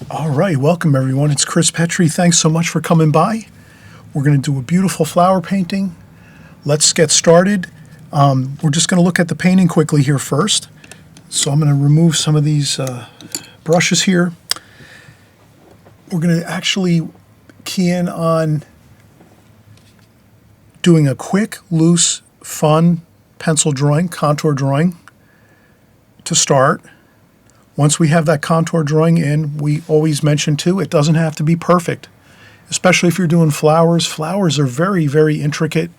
All right, welcome everyone. It's Chris Petri. Thanks so much for coming by. We're going to do a beautiful flower painting. Let's get started. We're just going to look at the painting quickly here first. So I'm going to remove some of these brushes here. We're going to actually key in on doing a quick, loose, fun pencil drawing, contour drawing to start. Once we have that contour drawing in, we always mention too, it doesn't have to be perfect, especially if you're doing flowers. Flowers are very, very intricate,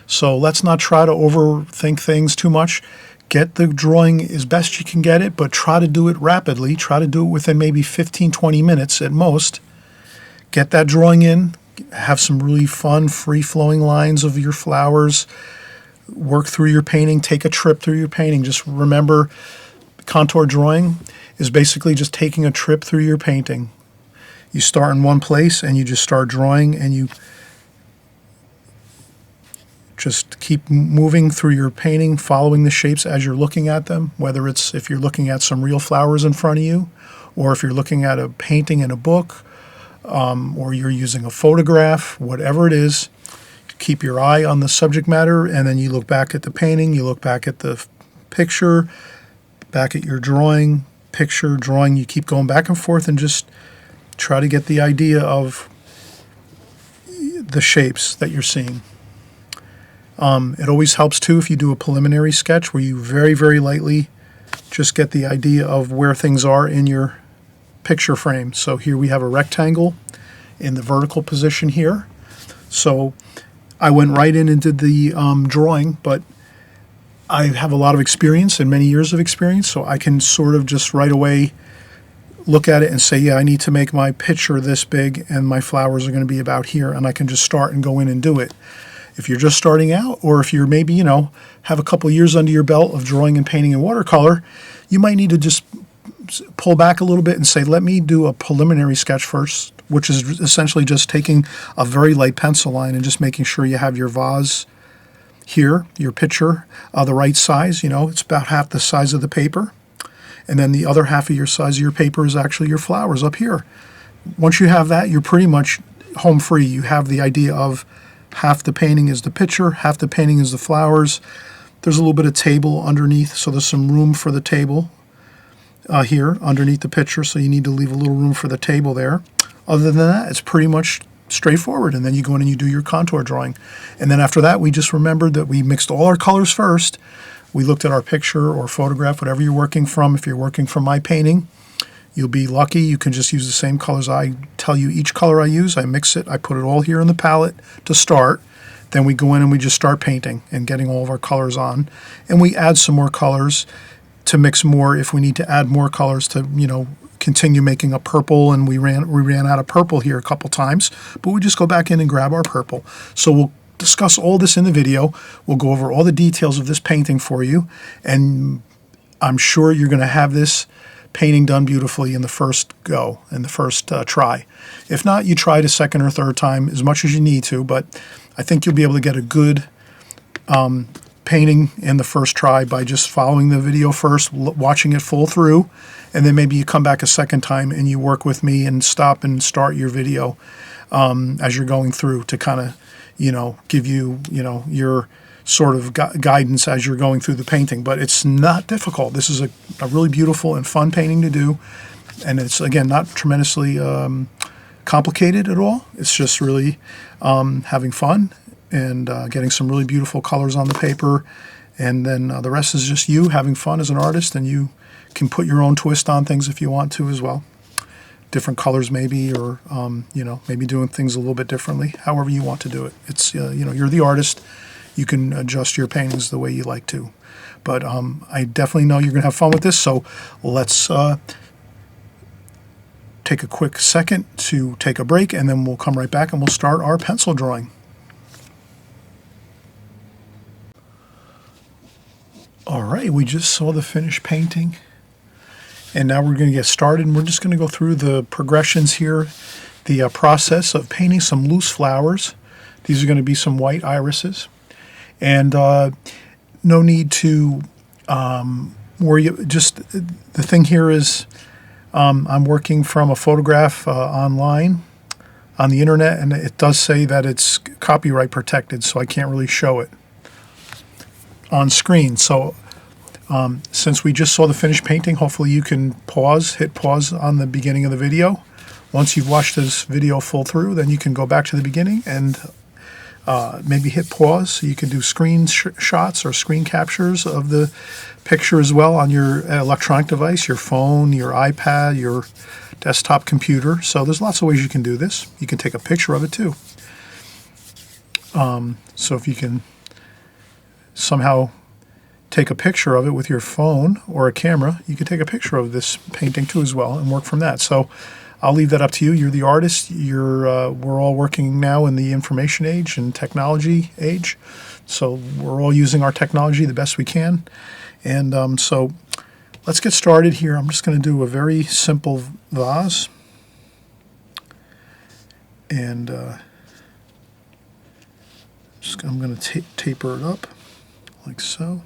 so let's not try to overthink things too much. Get the drawing as best you can get it, but try to do it rapidly. Try to do it within maybe 15, 20 minutes at most. Get that drawing in, have some really fun, free-flowing lines of your flowers. Work through your painting, take a trip through your painting. Just remember, contour drawing is basically just taking a trip through your painting. You start in one place and you just start drawing, and you just keep moving through your painting, following the shapes as you're looking at them, whether it's if you're looking at some real flowers in front of you, or if you're looking at a painting in a book, or you're using a photograph, whatever it is. Keep your eye on the subject matter, and then you look back at the painting, you look back at the picture, back at your drawing, picture, drawing. You keep going back and forth and just try to get the idea of the shapes that you're seeing. It always helps too if you do a preliminary sketch where you very, very lightly just get the idea of where things are in your picture frame. So here we have a rectangle in the vertical position here. So I went right in and did the drawing, but I have a lot of experience and many years of experience, so I can sort of just right away look at it and say, yeah, I need to make my picture this big and my flowers are going to be about here, and I can just start and go in and do it. If you're just starting out, or if you're maybe, have a couple years under your belt of drawing and painting in watercolor, you might need to just pull back a little bit and say, let me do a preliminary sketch first, which is essentially just taking a very light pencil line and just making sure you have your vase here, your picture, the right size. It's about half the size of the paper, and then the other half of your size of your paper is actually your flowers up here. Once you have that, you're pretty much home free. You have the idea of half the painting is the picture, half the painting is the flowers. There's a little bit of table underneath, so there's some room for the table here underneath the picture, so you need to leave a little room for the table there. Other than that, it's pretty much straightforward, and then you go in and you do your contour drawing. And then after that, we just remembered that we mixed all our colors first. We looked at our picture or photograph, whatever you're working from. If you're working from my painting, you'll be lucky. You can just use the same colors. I tell you each color I use, I mix it, I put it all here in the palette to start. Then we go in and we just start painting and getting all of our colors on. And we add some more colors to mix more if we need to add more colors to, continue making a purple, and we ran out of purple here a couple times, but we just go back in and grab our purple. So we'll discuss all this in the video. We'll go over all the details of this painting for you, and I'm sure you're going to have this painting done beautifully in the first go, in the first try. If not, you try it a second or third time as much as you need to, but I think you'll be able to get a good painting in the first try by just following the video first, watching it full through, and then maybe you come back a second time and you work with me and stop and start your video as you're going through to kind of, give you, your sort of guidance as you're going through the painting. But it's not difficult. This is a really beautiful and fun painting to do, and it's, again, not tremendously complicated at all. It's just really having fun and getting some really beautiful colors on the paper, and then the rest is just you having fun as an artist, and you can put your own twist on things if you want to as well. Different colors maybe, or maybe doing things a little bit differently, however you want to do it. It's you're the artist. You can adjust your paintings the way you like to. But I definitely know you're going to have fun with this, so let's take a quick second to take a break, and then we'll come right back and we'll start our pencil drawing. All right, we just saw the finished painting, and now we're going to get started, and we're just going to go through the progressions here, the process of painting some loose flowers. These are going to be some white irises, and no need to worry. Just the thing here is I'm working from a photograph online on the internet, and it does say that it's copyright protected, so I can't really show it on screen. So since we just saw the finished painting, hopefully you can hit pause on the beginning of the video. Once you've watched this video full through, then you can go back to the beginning and maybe hit pause so you can do screenshots or screen captures of the picture as well on your electronic device, your phone, your iPad, your desktop computer. So there's lots of ways you can do this. You can take a picture of it too. So if you can somehow take a picture of it with your phone or a camera, you can take a picture of this painting too as well and work from that. So I'll leave that up to you. You're the artist. We're all working now in the information age and technology age. So we're all using our technology the best we can. And so let's get started here. I'm just going to do a very simple vase. And I'm going to taper it up like so.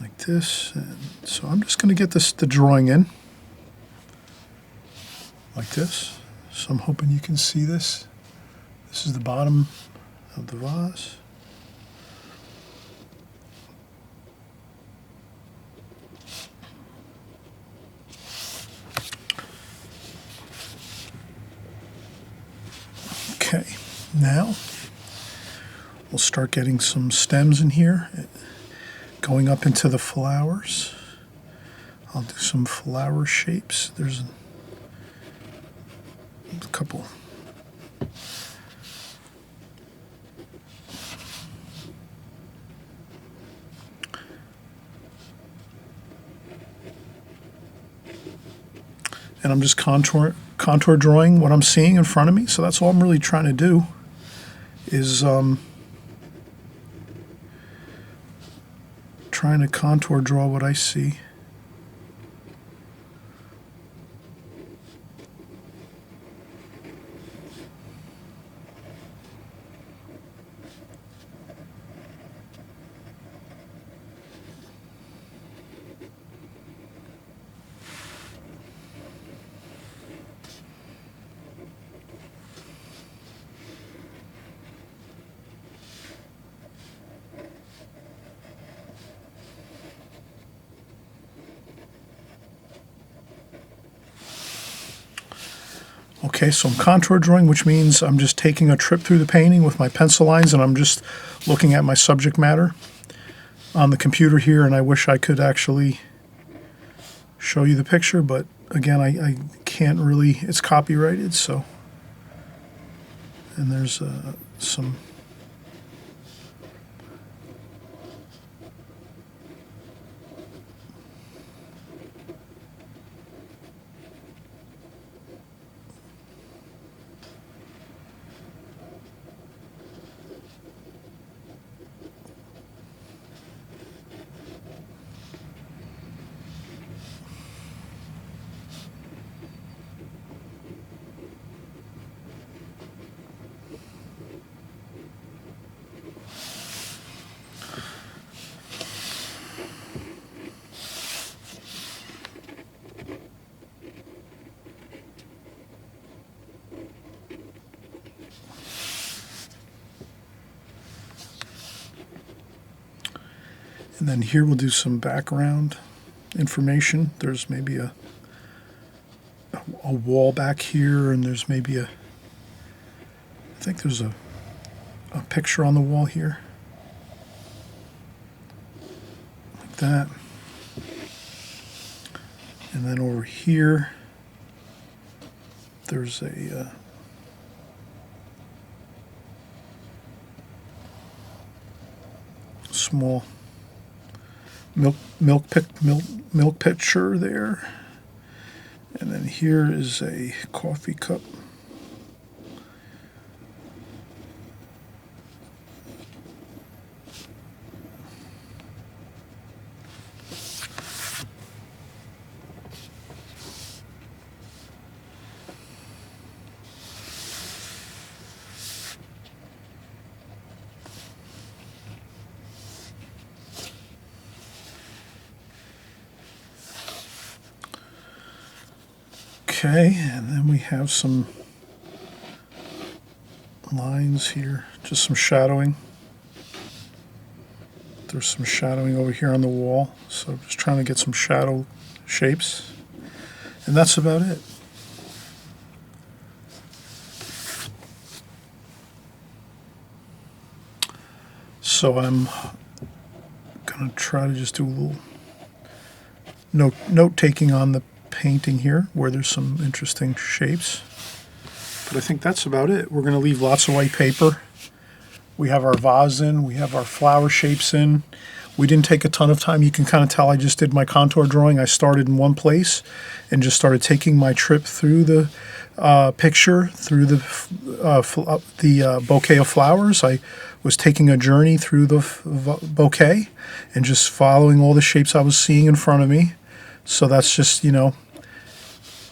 Like this. And so I'm just going to get the drawing in like this. So I'm hoping you can see this. This is the bottom of the vase. Okay, now we'll start getting some stems in here, going up into the flowers. I'll do some flower shapes. There's a couple. And I'm just contour drawing what I'm seeing in front of me. So that's all I'm really trying to do is trying to contour draw what I see. Okay, so I'm contour drawing, which means I'm just taking a trip through the painting with my pencil lines, and I'm just looking at my subject matter on the computer here, and I wish I could actually show you the picture, but again, I can't really, it's copyrighted, so. And there's some and then here we'll do some background information. There's maybe a wall back here, and there's maybe I think there's a picture on the wall here. Like that. And then over here, there's a small milk pitcher there, and then here is a coffee cup. Okay, and then we have some lines here, just some shadowing. There's some shadowing over here on the wall, so just trying to get some shadow shapes, and that's about it. So I'm going to try to just do a little note taking on the painting here where there's some interesting shapes. But I think that's about it. We're going to leave lots of white paper. We have our vase in, we have our flower shapes in. We didn't take a ton of time. You can kind of tell I just did my contour drawing. I started in one place and just started taking my trip through the picture, through the bouquet of flowers. I was taking a journey through the bouquet and just following all the shapes I was seeing in front of me. So that's just, you know,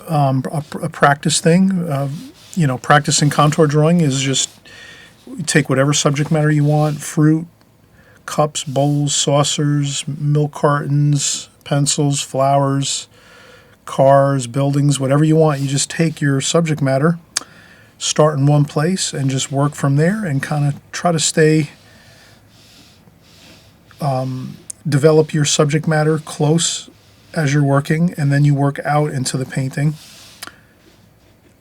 a practice thing. You know, practicing contour drawing is just you take whatever subject matter you want, fruit, cups, bowls, saucers, milk cartons, pencils, flowers, cars, buildings, whatever you want. You just take your subject matter, start in one place, and just work from there and kind of try to stay, develop your subject matter close as you're working, and then you work out into the painting.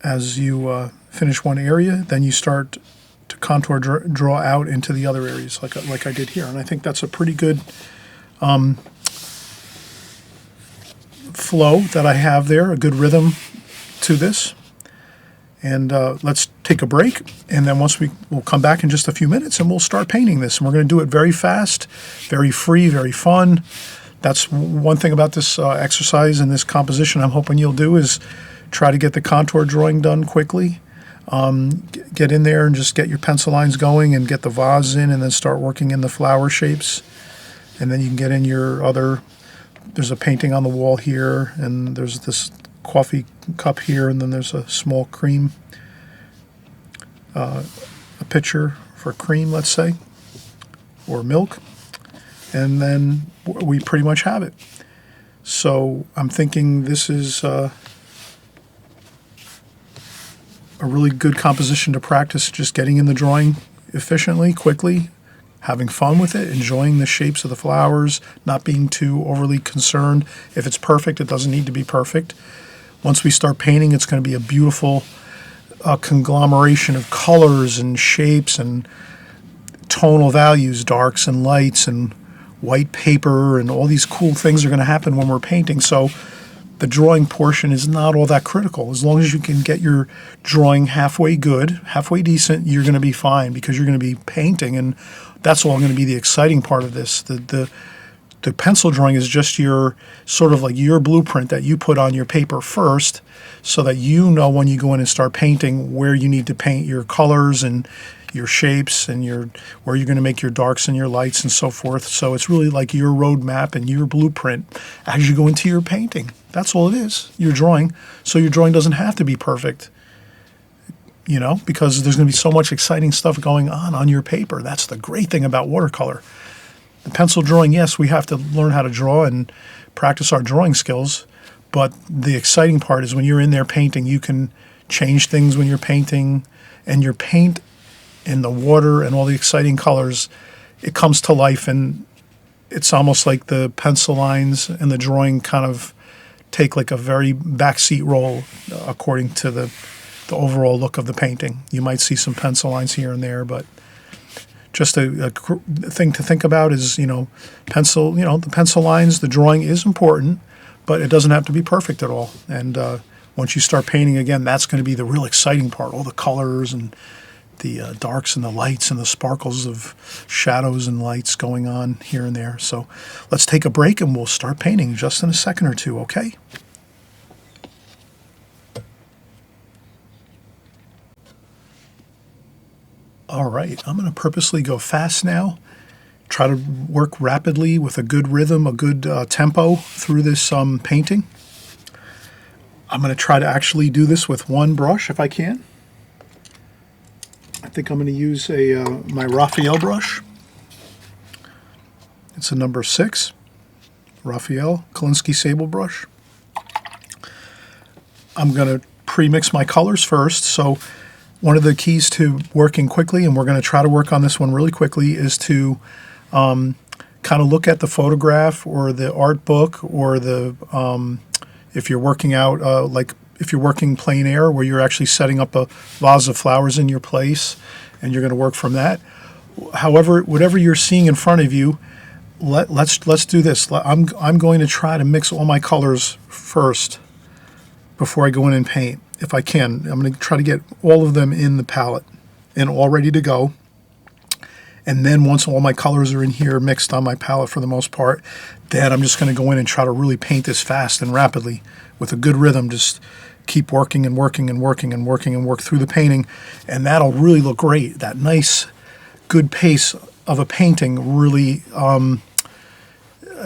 As you finish one area, then you start to contour draw out into the other areas like I did here. And I think that's a pretty good flow that I have there, a good rhythm to this. And let's take a break, and then we'll come back in just a few minutes and we'll start painting this. And we're going to do it very fast, very free, very fun. That's one thing about this exercise and this composition I'm hoping you'll do is try to get the contour drawing done quickly. Get in there and just get your pencil lines going and get the vase in and then start working in the flower shapes. And then you can get in your other, there's a painting on the wall here, and there's this coffee cup here, and then there's a small cream, a pitcher for cream, let's say, or milk. And then we pretty much have it. So I'm thinking this is a really good composition to practice, just getting in the drawing efficiently, quickly, having fun with it, enjoying the shapes of the flowers, not being too overly concerned. If it's perfect, it doesn't need to be perfect. Once we start painting, it's going to be a beautiful conglomeration of colors and shapes and tonal values, darks and lights and white paper, and all these cool things are going to happen when we're painting. So the drawing portion is not all that critical. As long as you can get your drawing halfway good, halfway decent, you're going to be fine because you're going to be painting, and that's all going to be the exciting part of this. The pencil drawing is just your sort of like your blueprint that you put on your paper first so that you know when you go in and start painting where you need to paint your colors and your shapes and where you're going to make your darks and your lights and so forth. So it's really like your roadmap and your blueprint as you go into your painting. That's all it is, your drawing. So your drawing doesn't have to be perfect, you know, because there's going to be so much exciting stuff going on your paper. That's the great thing about watercolor. The pencil drawing, yes, we have to learn how to draw and practice our drawing skills, but the exciting part is when you're in there painting, you can change things when you're painting, and your paint and the water and all the exciting colors, it comes to life, and it's almost like the pencil lines and the drawing kind of take like a very backseat role according to the overall look of the painting. You might see some pencil lines here and there, but just a thing to think about is, the pencil lines, the drawing is important, but it doesn't have to be perfect at all. And once you start painting again, that's going to be the real exciting part, all the colors and the darks and the lights and the sparkles of shadows and lights going on here and there. So let's take a break and we'll start painting just in a second or two, okay? All right, I'm going to purposely go fast now, try to work rapidly with a good rhythm, a good tempo through this painting. I'm going to try to actually do this with one brush if I can. I think I'm going to use my Raphael brush. It's a number 6, Raphael Kolinsky sable brush. I'm going to pre-mix my colors first. So one of the keys to working quickly, and we're going to try to work on this one really quickly, is to kind of look at the photograph or the art book or the if you're working out like if you're working plein air where you're actually setting up a vase of flowers in your place and you're going to work from that. However, whatever you're seeing in front of you, let's do this. I'm going to try to mix all my colors first before I go in and paint, if I can. I'm going to try to get all of them in the palette and all ready to go. And then once all my colors are in here mixed on my palette for the most part, then I'm just going to go in and try to really paint this fast and rapidly with a good rhythm. Just keep working and working and working and working and work through the painting. And that'll really look great. That nice, good pace of a painting really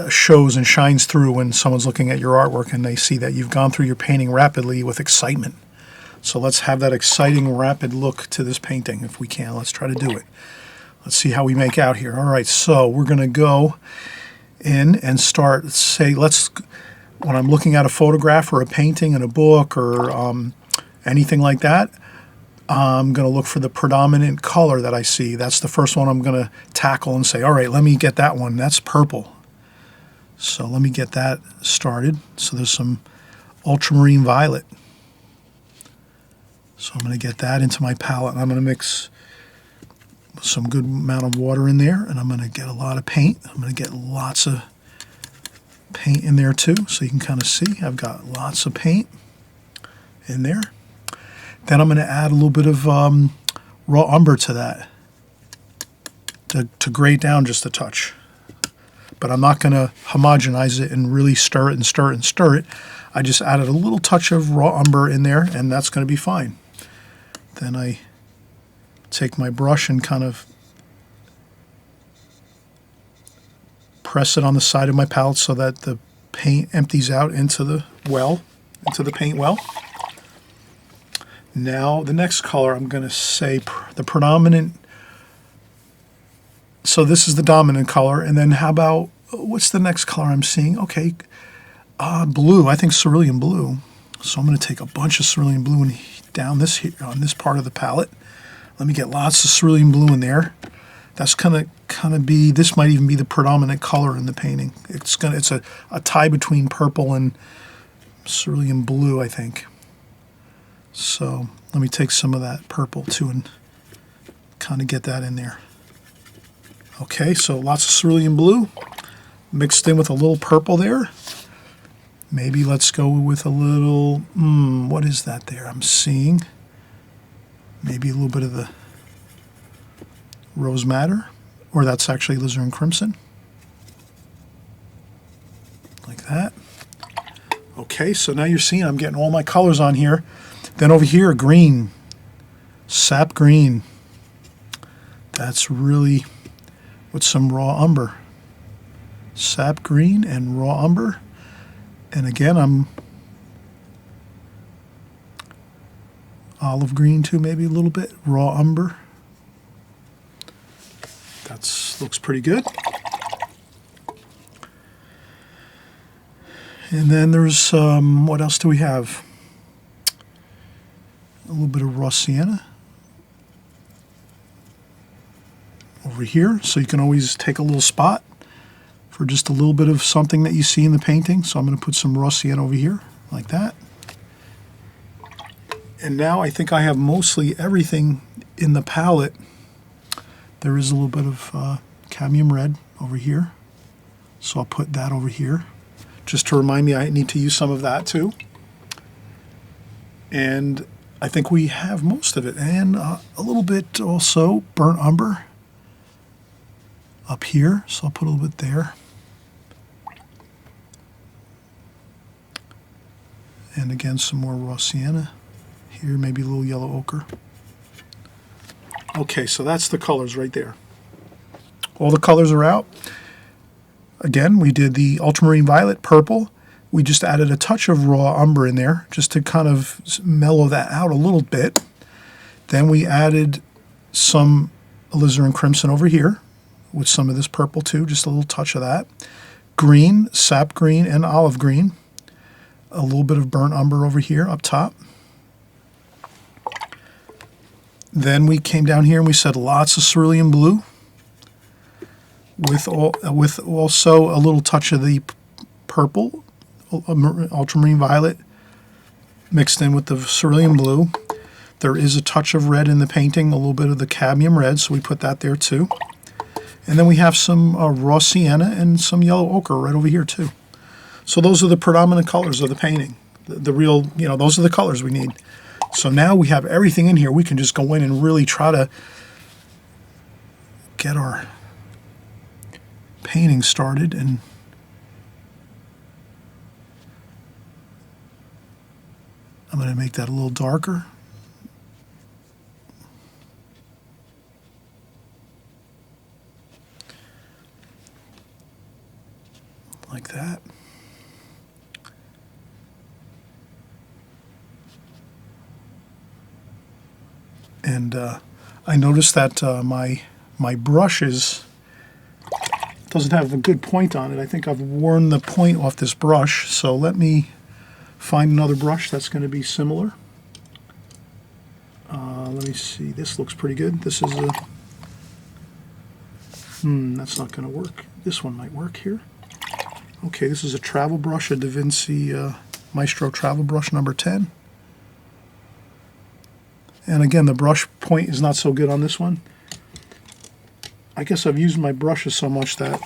shows and shines through when someone's looking at your artwork and they see that you've gone through your painting rapidly with excitement. So let's have that exciting, rapid look to this painting if we can. Let's try to do it. Let's see how we make out here. All right, so we're going to go in and start, when I'm looking at a photograph or a painting in a book or anything like that, I'm going to look for the predominant color that I see. That's the first one I'm going to tackle and say, all right, let me get that one. That's purple. So let me get that started. So there's some ultramarine violet. So I'm going to get that into my palette, and I'm going to mix some good amount of water in there, and I'm going to get a lot of paint. I'm going to get lots of paint in there too, so you can kind of see I've got lots of paint in there. Then I'm going to add a little bit of raw umber to that to grate down just a touch. But I'm not going to homogenize it and really stir it and stir it and stir it. I just added a little touch of raw umber in there, and that's going to be fine. Then I take my brush and kind of press it on the side of my palette so that the paint empties out into the paint well. Now the next color, I'm going to say the predominant. So this is the dominant color, and then how about, what's the next color I'm seeing? Okay, blue. I think cerulean blue. So I'm going to take a bunch of cerulean blue and down this here on this part of the palette. Let me get lots of cerulean blue in there. That's kind of be, this might even be the predominant color in the painting. It's a tie between purple and cerulean blue, I think. So let me take some of that purple too and kind of get that in there. Okay, so lots of cerulean blue mixed in with a little purple there. Maybe let's go with a little, what is that there I'm seeing? Maybe a little bit of the rose madder, or that's actually alizarin crimson. Like that. Okay, so now you're seeing I'm getting all my colors on here. Then over here, green, sap green. That's really with some raw umber. Sap green and raw umber. And again, I'm olive green too, maybe a little bit, raw umber. That looks pretty good. And then there's, what else do we have? A little bit of raw sienna over here. So you can always take a little spot for just a little bit of something that you see in the painting. So I'm going to put some raw sienna over here, like that. And now I think I have mostly everything in the palette. There is a little bit of cadmium red over here. So I'll put that over here, just to remind me I need to use some of that too. And I think we have most of it. And a little bit also burnt umber up here. So I'll put a little bit there. And again, some more raw sienna. Here, maybe a little yellow ochre. Okay, so that's the colors right there. All the colors are out. Again, we did the ultramarine violet, purple. We just added a touch of raw umber in there just to kind of mellow that out a little bit. Then we added some alizarin crimson over here with some of this purple too, just a little touch of that. Green, sap green, and olive green. A little bit of burnt umber over here up top. Then we came down here and we said lots of cerulean blue with also a little touch of the purple, ultramarine violet, mixed in with the cerulean blue. There is a touch of red in the painting, a little bit of the cadmium red, so we put that there too. And then we have some raw sienna and some yellow ochre right over here too. So those are the predominant colors of the painting. The real, those are the colors we need. So now we have everything in here. We can just go in and really try to get our painting started. And I'm going to make that a little darker. Like that. And I noticed that my brush doesn't have a good point on it. I think I've worn the point off this brush. So let me find another brush that's going to be similar. Let me see. This looks pretty good. This is a... that's not going to work. This one might work here. Okay, this is a travel brush, a Da Vinci Maestro travel brush number 10. And again, the brush point is not so good on this one. I guess I've used my brushes so much that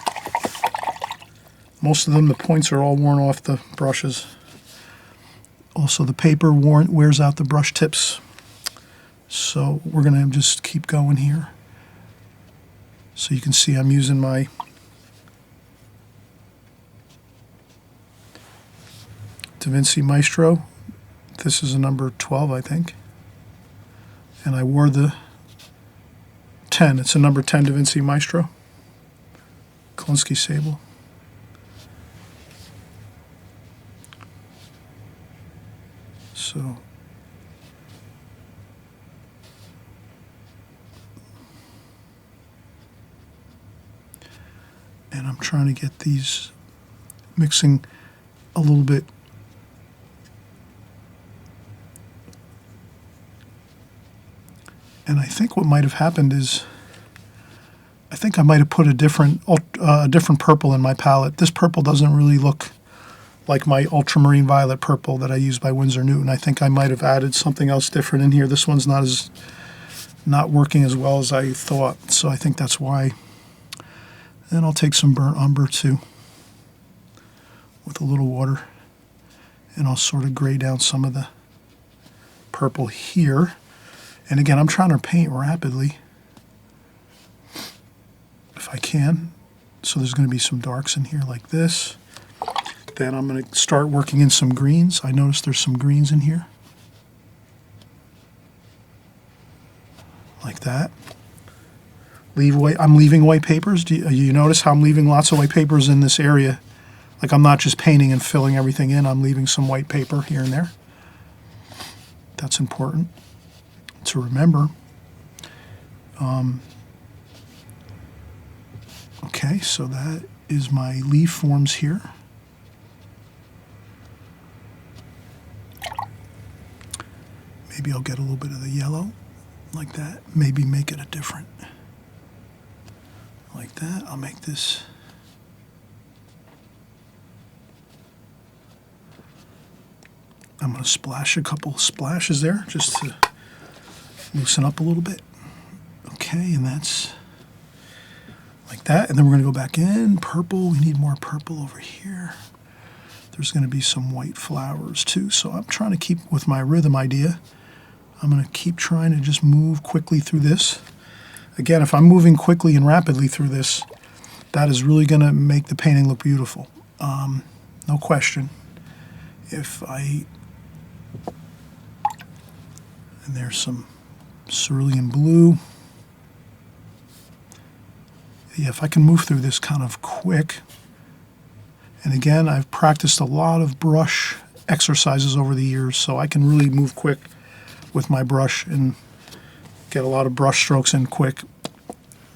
most of them, the points are all worn off the brushes. Also, the paper wears out the brush tips. So we're going to just keep going here. So you can see I'm using my Da Vinci Maestro. This is a number 12, I think. And I wore the 10. It's a number 10 Da Vinci Maestro. Klinsky sable. So and I'm trying to get these mixing a little bit and I think what might have happened is I think I might have put a different purple in my palette. This purple doesn't really look like my ultramarine violet purple that I use by Winsor Newton. I think I might have added something else different in here. This one's not working as well as I thought, so I think that's why. And I'll take some burnt umber too with a little water, and I'll sort of gray down some of the purple here. And again, I'm trying to paint rapidly if I can. So there's going to be some darks in here like this. Then I'm going to start working in some greens. I noticed there's some greens in here. Like that. I'm leaving white papers. Do you notice how I'm leaving lots of white papers in this area? Like I'm not just painting and filling everything in. I'm leaving some white paper here and there. That's important to remember. Okay, so that is my leaf forms here. Maybe I'll get a little bit of the yellow like that. Maybe make it a different. Like that. I'll make this. I'm going to splash a couple splashes there just to loosen up a little bit. Okay, and that's like that. And then we're going to go back in. Purple. We need more purple over here. There's going to be some white flowers too. So I'm trying to keep with my rhythm idea. I'm going to keep trying to just move quickly through this. Again, if I'm moving quickly and rapidly through this, that is really going to make the painting look beautiful. No question. And there's some cerulean blue. Yeah, if I can move through this kind of quick. And again, I've practiced a lot of brush exercises over the years, so I can really move quick with my brush and get a lot of brush strokes in quick.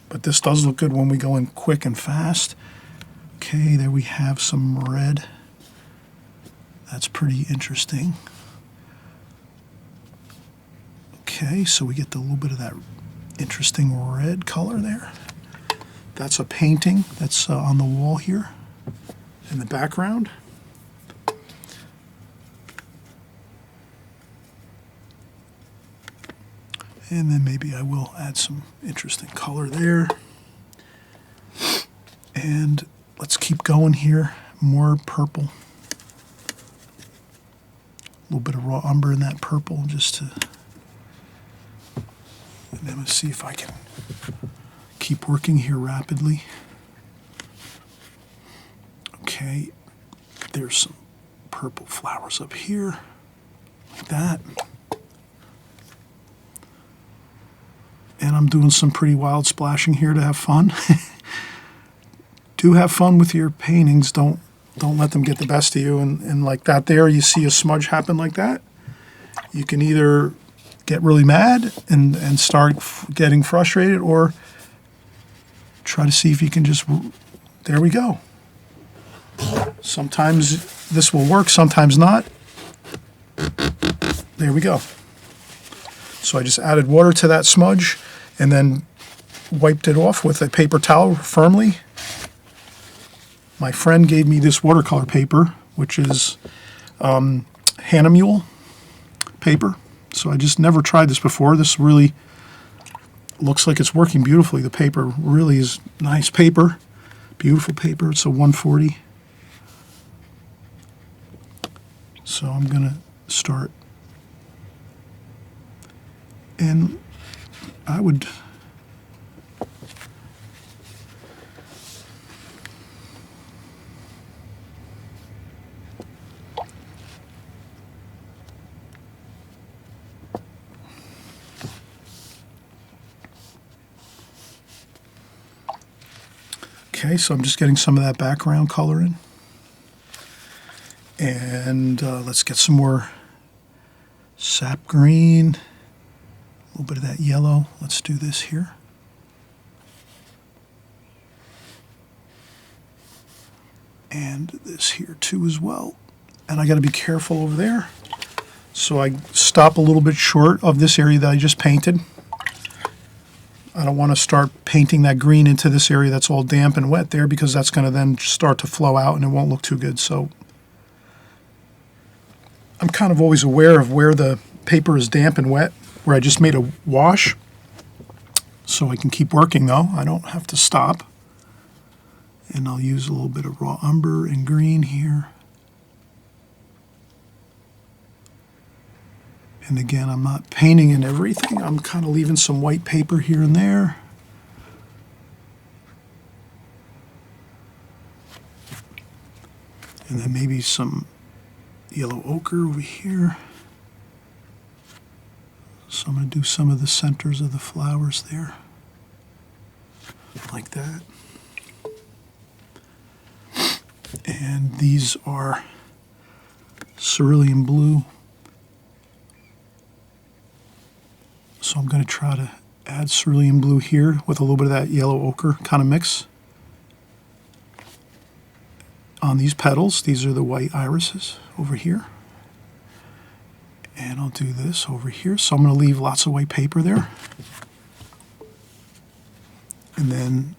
But this does look good when we go in quick and fast. Okay, there we have some red. That's pretty interesting. Okay, so we get a little bit of that interesting red color there. That's a painting that's on the wall here in the background. And then maybe I will add some interesting color there. And let's keep going here. More purple. A little bit of raw umber in that purple just to... And then let's see if I can keep working here rapidly. Okay, there's some purple flowers up here, like that. And I'm doing some pretty wild splashing here to have fun. Do have fun with your paintings. Don't let them get the best of you. And like that there, you see a smudge happen like that. You can either get really mad and start getting frustrated, or try to see if you can just, there we go. Sometimes this will work, sometimes not. There we go. So I just added water to that smudge and then wiped it off with a paper towel firmly. My friend gave me this watercolor paper, which is Hannah Mule paper. So I just never tried this before. This really looks like it's working beautifully. The paper really is nice paper, beautiful paper. It's a 140. So I'm going to start. And I would okay, so I'm just getting some of that background color in. And let's get some more sap green, a little bit of that yellow. Let's do this here. And this here too as well. And I got to be careful over there. So I stop a little bit short of this area that I just painted. I don't want to start painting that green into this area that's all damp and wet there, because that's going to then start to flow out and it won't look too good. So I'm kind of always aware of where the paper is damp and wet, where I just made a wash. So I can keep working though. I don't have to stop. And I'll use a little bit of raw umber and green here. And again, I'm not painting in everything. I'm kind of leaving some white paper here and there. And then maybe some yellow ochre over here. So I'm going to do some of the centers of the flowers there, like that. And these are cerulean blue. So I'm going to try to add cerulean blue here with a little bit of that yellow ochre kind of mix. On these petals, these are the white irises over here. And I'll do this over here. So I'm going to leave lots of white paper there. And then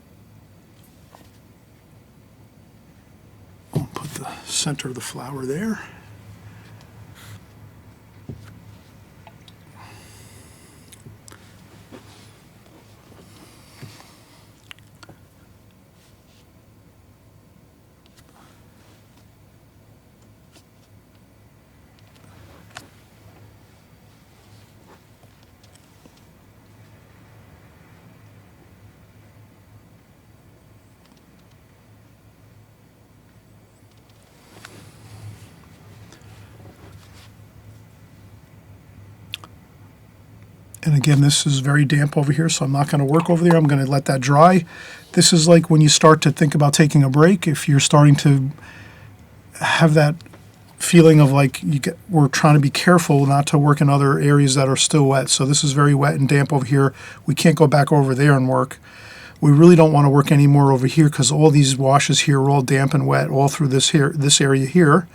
I'll put the center of the flower there. And again, this is very damp over here, so I'm not going to work over there. I'm going to let that dry. This is like when you start to think about taking a break. If you're starting to have that feeling of like we're trying to be careful not to work in other areas that are still wet. So this is very wet and damp over here. We can't go back over there and work. We really don't want to work anymore over here because all these washes here are all damp and wet all through this area here.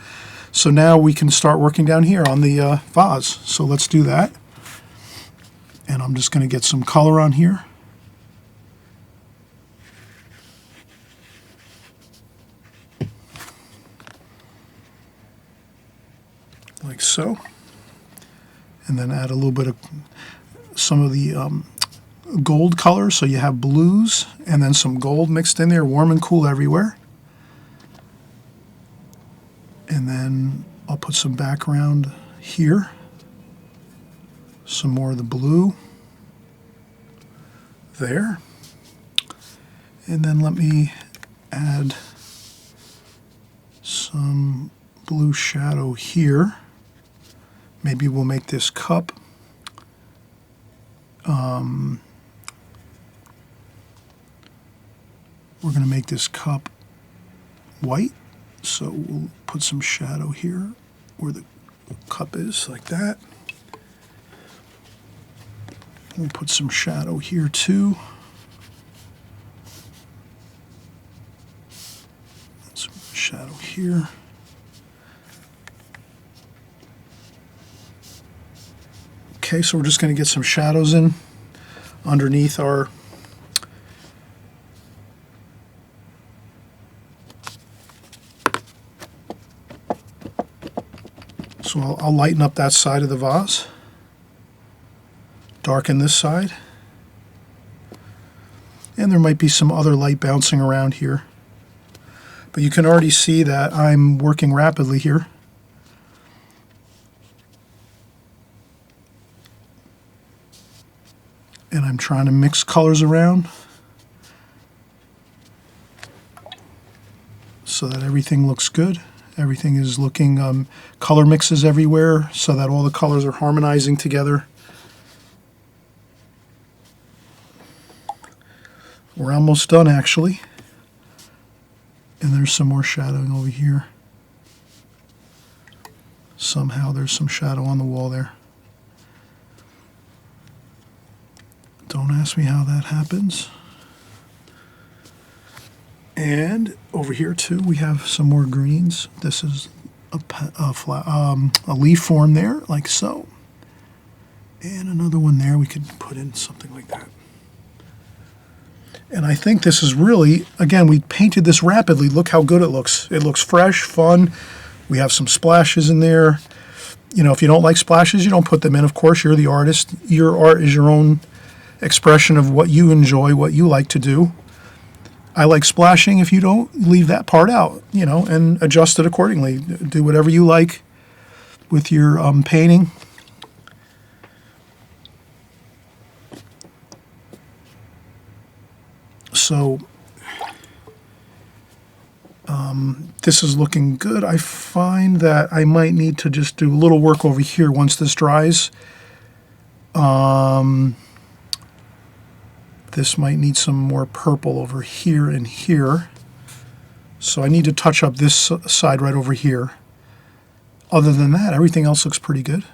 So now we can start working down here on the vase. So let's do that. And I'm just going to get some color on here. Like so. And then add a little bit of some of the gold color, so you have blues and then some gold mixed in there, warm and cool everywhere. And then I'll put some background here, some more of the blue there, and then let me add some blue shadow here. Maybe we'll make this cup we're going to make this cup white, so we'll put some shadow here where the cup is, like that. We'll put some shadow here too. Some shadow here. Okay, so we're just going to get some shadows in underneath our So I'll lighten up that side of the vase, darken this side, and there might be some other light bouncing around here. But you can already see that I'm working rapidly here. And I'm trying to mix colors around so that everything looks good. Everything is looking, color mixes everywhere so that all the colors are harmonizing together. We're almost done actually. And there's some more shadowing over here. Somehow there's some shadow on the wall there. Don't ask me how that happens. And over here too, we have some more greens. This is a leaf form there, like so. And another one there, we could put in something like that. And I think this is really, again, we painted this rapidly. Look how good it looks. It looks fresh, fun. We have some splashes in there. You know, if you don't like splashes, you don't put them in. Of course, you're the artist. Your art is your own expression of what you enjoy, what you like to do. I like splashing. If you don't, leave that part out, you know, and adjust it accordingly. Do whatever you like with your painting. So this is looking good. I find that I might need to just do a little work over here once this dries. This might need some more purple over here and here. So I need to touch up this side right over here. Other than that, everything else looks pretty good.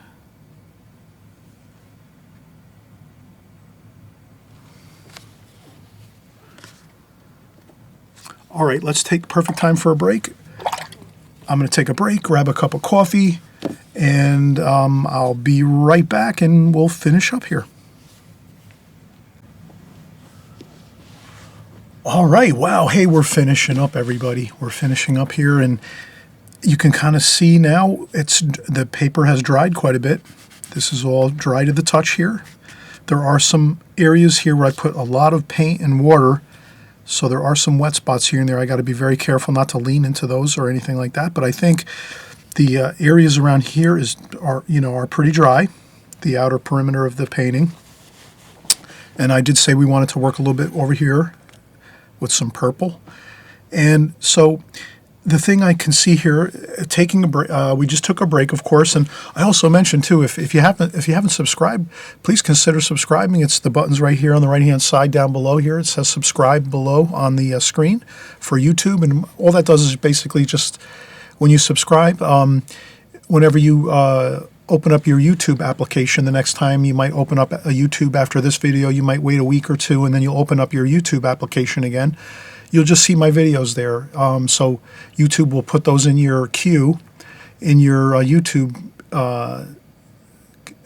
All right, let's take perfect time for a break. I'm going to take a break, grab a cup of coffee, and I'll be right back and we'll finish up here. All right, wow, hey, we're finishing up, everybody. We're finishing up here, and you can kind of see now the paper has dried quite a bit. This is all dry to the touch here. There are some areas here where I put a lot of paint and water, so there are some wet spots here and there. I got to be very careful not to lean into those or anything like that. But I think the areas around here are pretty dry, the outer perimeter of the painting. And I did say we wanted to work a little bit over here with some purple. And so the thing I can see here, taking a break, we just took a break, of course, and I also mentioned too, if you haven't subscribed, please consider subscribing. It's the buttons right here on the right-hand side down below here. It says subscribe below on the screen for YouTube, and all that does is basically just when you subscribe, whenever you open up your YouTube application, the next time you might open up a YouTube after this video, you might wait a week or two, and then you'll open up your YouTube application again. You'll just see my videos there. So YouTube will put those in your queue, in your YouTube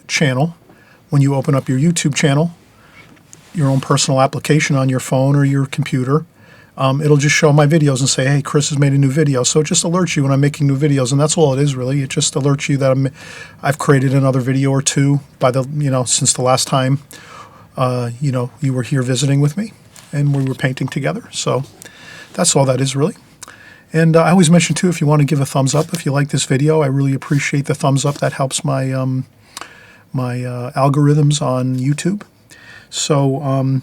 channel, when you open up your YouTube channel, your own personal application on your phone or your computer, it'll just show my videos and say, hey, Chris has made a new video. So it just alerts you when I'm making new videos, and that's all it is really. It just alerts you that I've created another video or two since the last time you were here visiting with me and we were painting together. So that's all that is really. And I always mention too, if you want to give a thumbs up if you like this video, I really appreciate the thumbs up. That helps my algorithms on YouTube. So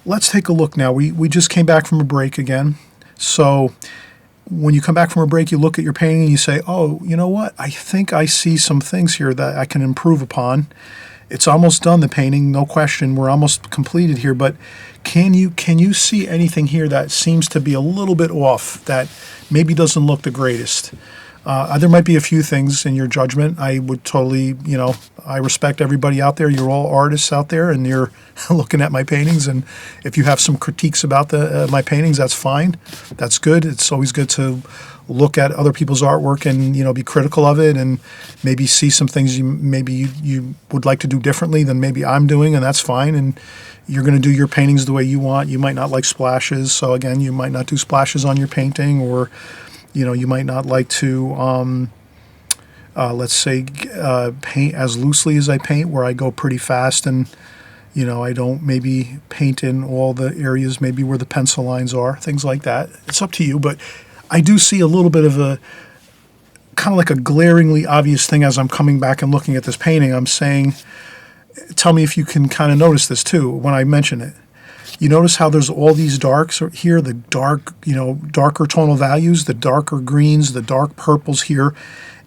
let's take a look now. We just came back from a break again. So when you come back from a break, you look at your painting and you say, oh, you know what? I think I see some things here that I can improve upon. It's almost done, the painting, no question. We're almost completed here, but can you see anything here that seems to be a little bit off, that maybe doesn't look the greatest? There might be a few things in your judgment. I would totally, I respect everybody out there. You're all artists out there, and you're looking at my paintings. And if you have some critiques about my paintings, that's fine. That's good. It's always good to look at other people's artwork and be critical of it, and maybe see some things you would like to do differently than maybe I'm doing, and that's fine. And you're going to do your paintings the way you want. You might not like splashes, so again, you might not do splashes on your painting, or you might not like to, let's say, paint as loosely as I paint, where I go pretty fast and, I don't maybe paint in all the areas maybe where the pencil lines are, things like that. It's up to you, but I do see a little bit of a, kind of like a glaringly obvious thing as I'm coming back and looking at this painting. I'm saying, tell me if you can kind of notice this too when I mention it. You notice how there's all these darks here, the darker tonal values, the darker greens, the dark purples here.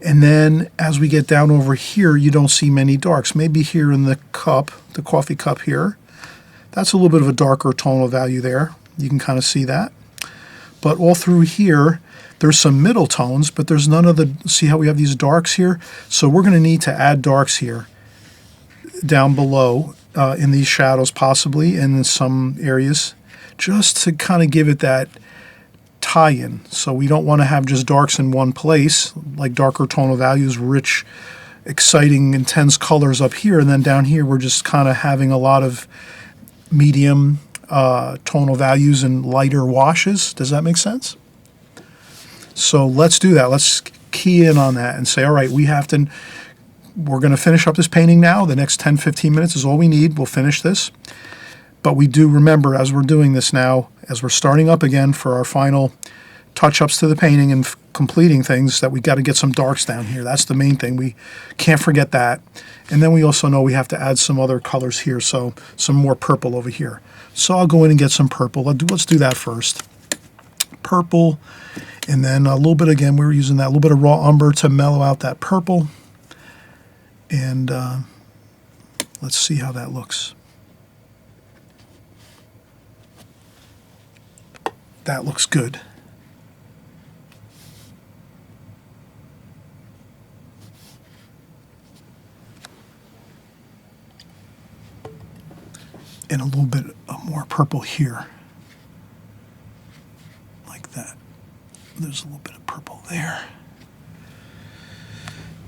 And then as we get down over here, you don't see many darks. Maybe here in the cup, the coffee cup here, that's a little bit of a darker tonal value there. You can kind of see that. But all through here, there's some middle tones, but there's none of the, see how we have these darks here? So we're going to need to add darks here down below. In these shadows possibly, and in some areas, just to kind of give it that tie-in. So we don't want to have just darks in one place, like darker tonal values, rich, exciting, intense colors up here, and then down here we're just kind of having a lot of medium tonal values and lighter washes. Does that make sense? So let's do that. Let's key in on that and say, all right, we're going to finish up this painting now. The next 10-15 minutes is all we need. We'll finish this. But we do remember, as we're doing this now, as we're starting up again for our final touch-ups to the painting and completing things, that we got to get some darks down here. That's the main thing. We can't forget that. And then we also know we have to add some other colors here, so some more purple over here. So I'll go in and get some purple. Let's do that first. Purple, and then a little bit, again, we were using that little bit of raw umber to mellow out that purple. And let's see how that looks. That looks good. And a little bit more purple here. Like that. There's a little bit of purple there.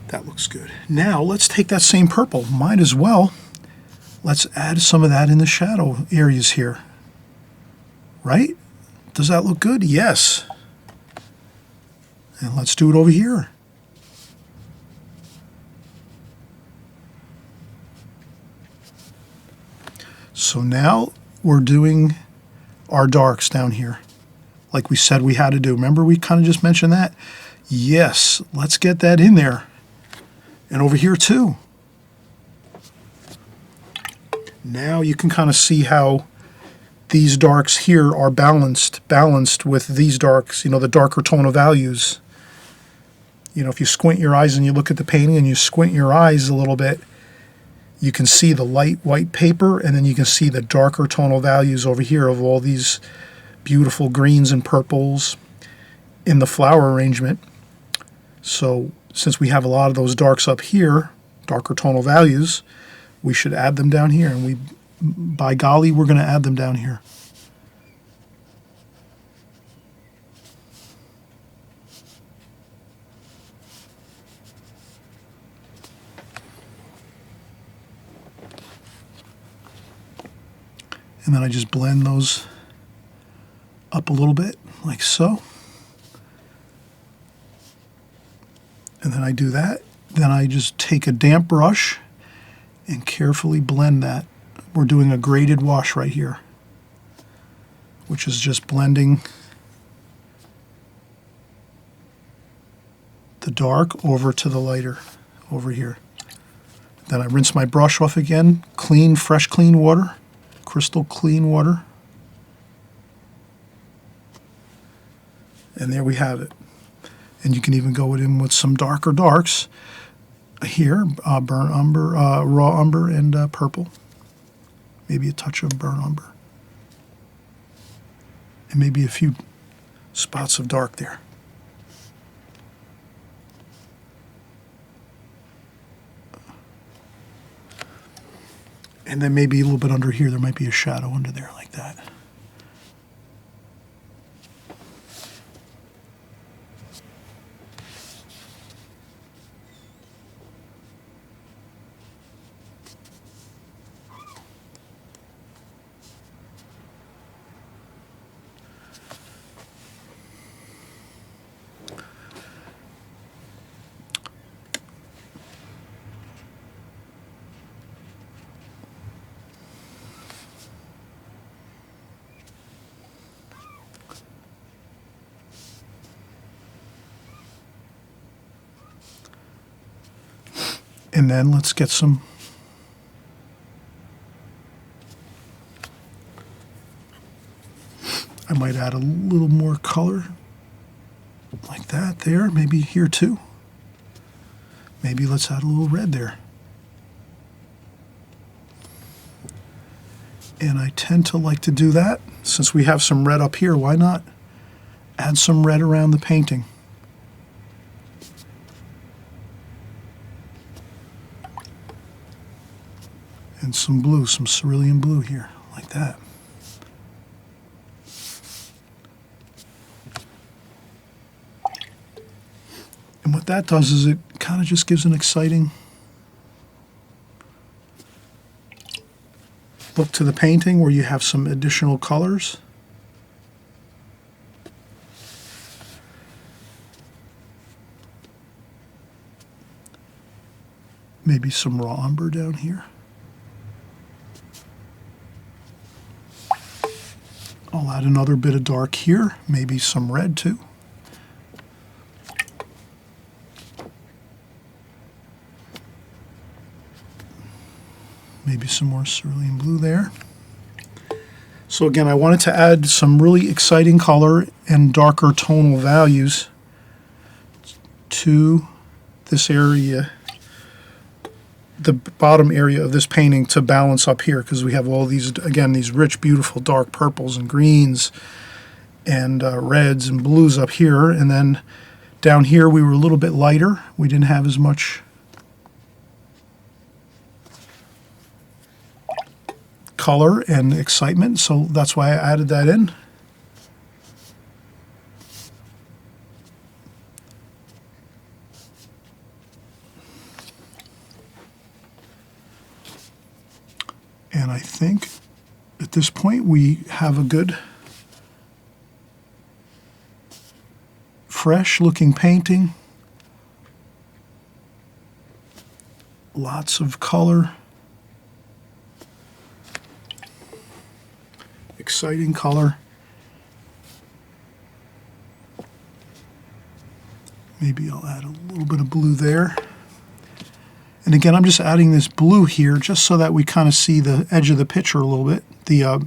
That looks good. Now let's take that same purple. Might as well. Let's add some of that in the shadow areas here. Right? Does that look good? Yes. And let's do it over here. So now we're doing our darks down here, like we said we had to do. Remember we kind of just mentioned that? Yes, let's get that in there. And over here too. Now you can kind of see how these darks here are balanced with these darks, the darker tonal values. If you squint your eyes and you look at the painting and you squint your eyes a little bit, you can see the light white paper, and then you can see the darker tonal values over here of all these beautiful greens and purples in the flower arrangement. So since we have a lot of those darks up here, darker tonal values, we should add them down here. And by golly, we're going to add them down here. And then I just blend those up a little bit, like so. And then I do that. Then I just take a damp brush and carefully blend that. We're doing a graded wash right here, which is just blending the dark over to the lighter over here. Then I rinse my brush off again, clean, fresh, clean water, crystal clean water. And there we have it. And you can even go in with some darker darks here, burnt umber, raw umber, and purple. Maybe a touch of burnt umber. And maybe a few spots of dark there. And then maybe a little bit under here, there might be a shadow under there like that. And then let's get some I might add a little more color like that there, maybe here too. Maybe let's add a little red there. And I tend to like to do that. Since we have some red up here, why not add some red around the painting? And some blue, some cerulean blue here, like that. And what that does is it kind of just gives an exciting look to the painting where you have some additional colors. Maybe some raw umber down here. I'll add another bit of dark here, maybe some red too. Maybe some more cerulean blue there. So again, I wanted to add some really exciting color and darker tonal values to this area, the bottom area of this painting, to balance up here, because we have all these, again, these rich, beautiful dark purples and greens and reds and blues up here. And then down here we were a little bit lighter. We didn't have as much color and excitement, so that's why I added that in. And I think at this point we have a good, fresh looking painting. Lots of color. Exciting color. Maybe I'll add a little bit of blue there. And again, I'm just adding this blue here just so that we kind of see the edge of the picture a little bit. The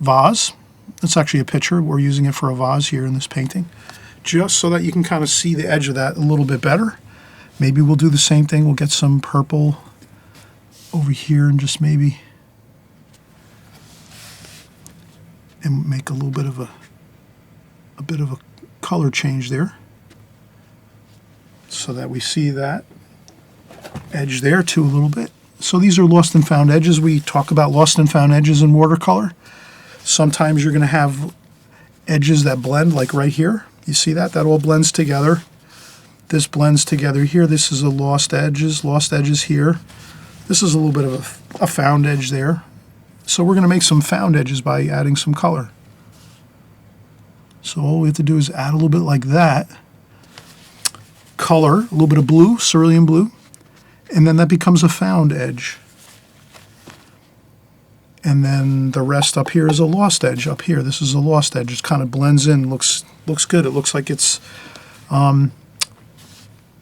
vase, that's actually a picture. We're using it for a vase here in this painting. Just so that you can kind of see the edge of that a little bit better. Maybe we'll do the same thing. We'll get some purple over here and just maybe and make a little bit of a color change there so that we see that edge there too a little bit. So these are lost and found edges. We talk about lost and found edges in watercolor. Sometimes you're going to have edges that blend, like right here. You see that? That all blends together. This blends together here. This is a lost edges here. This is a little bit of a found edge there. So we're going to make some found edges by adding some color. So all we have to do is add a little bit like that. Color, a little bit of blue, cerulean blue, and then that becomes a found edge. And then the rest up here is a lost edge. Up here, this is a lost edge. It kind of blends in, looks good. It looks like it's, you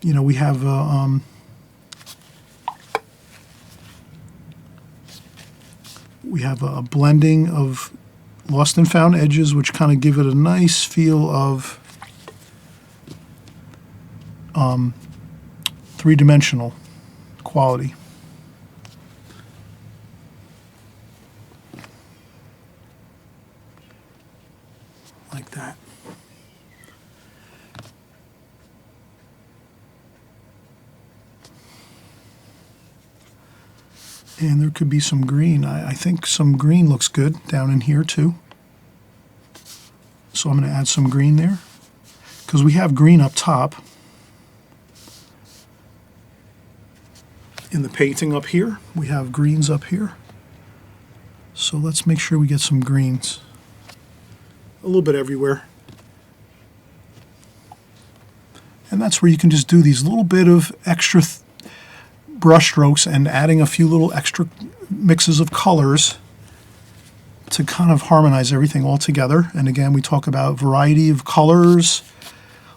know, we have a blending of lost and found edges, which kind of give it a nice feel of three-dimensional quality. Like that. And there could be some green. I think some green looks good down in here too. So I'm going to add some green there, because we have green up top. In the painting up here, we have greens up here. So let's make sure we get some greens. A little bit everywhere. And that's where you can just do these little bit of extra brush strokes and adding a few little extra mixes of colors to kind of harmonize everything all together. And again, we talk about variety of colors,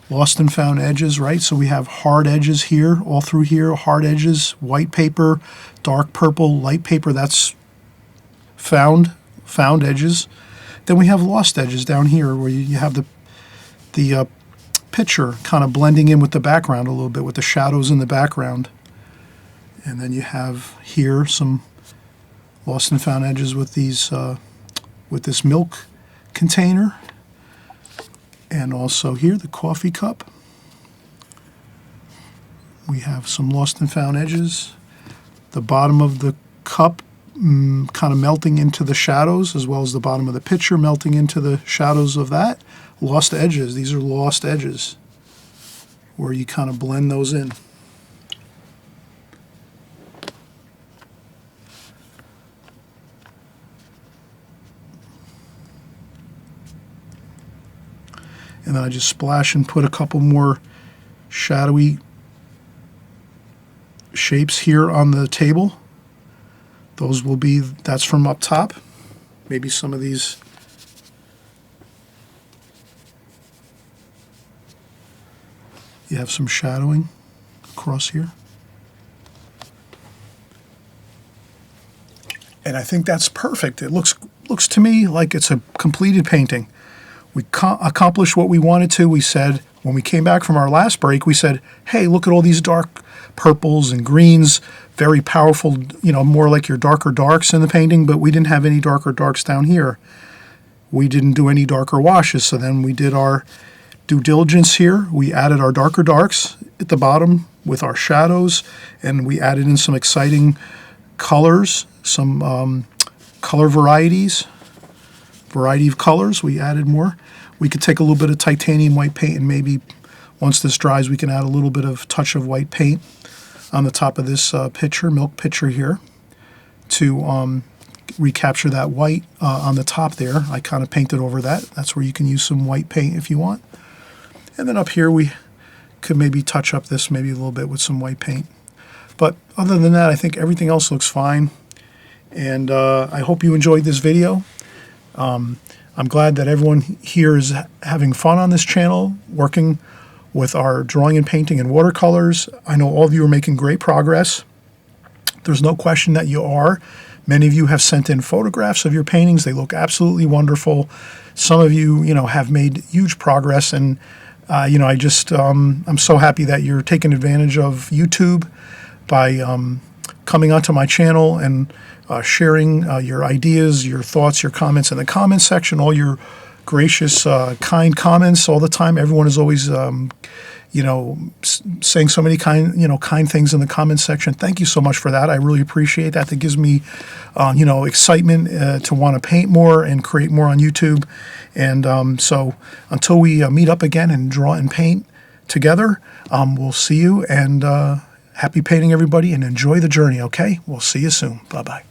lost and found edges, right? So we have hard edges here, all through here, hard edges, white paper, dark purple, light paper, that's found edges. Then we have lost edges down here where you have the picture kind of blending in with the background a little bit, with the shadows in the background. And then you have here some lost and found edges with these, with this milk container. And also here, the coffee cup. We have some lost and found edges. The bottom of the cup kind of melting into the shadows, as well as the bottom of the pitcher melting into the shadows of that. Lost edges. These are lost edges where you kind of blend those in. And then I just splash and put a couple more shadowy shapes here on the table. Those will be, that's from up top. Maybe some of these. You have some shadowing across here. And I think that's perfect. It looks to me like it's a completed painting. We accomplished what we wanted to. We said, when we came back from our last break, we said, hey, look at all these dark purples and greens, very powerful, you know, more like your darker darks in the painting, but we didn't have any darker darks down here. We didn't do any darker washes, so then we did our due diligence here. We added our darker darks at the bottom with our shadows, and we added in some exciting colors, some color varieties. Variety of colors, we added more. We could take a little bit of titanium white paint, and maybe once this dries we can add a little bit of touch of white paint on the top of this pitcher, milk pitcher here, to recapture that white on the top there. I kind of painted over that. That's where you can use some white paint if you want. And then up here we could maybe touch up this maybe a little bit with some white paint. But other than that, I think everything else looks fine. And I hope you enjoyed this video. I'm glad that everyone here is having fun on this channel, working with our drawing and painting and watercolors. I know all of you are making great progress. There's no question that you are. Many of you have sent in photographs of your paintings. They look absolutely wonderful. Some of you, have made huge progress, and I just I'm so happy that you're taking advantage of YouTube by coming onto my channel and sharing your ideas, your thoughts, your comments in the comments section, all your gracious, kind comments all the time. Everyone is always, saying so many kind things in the comments section. Thank you so much for that. I really appreciate that. That gives me, excitement to want to paint more and create more on YouTube. And so until we meet up again and draw and paint together, we'll see you, and happy painting, everybody, and enjoy the journey, okay? We'll see you soon. Bye-bye.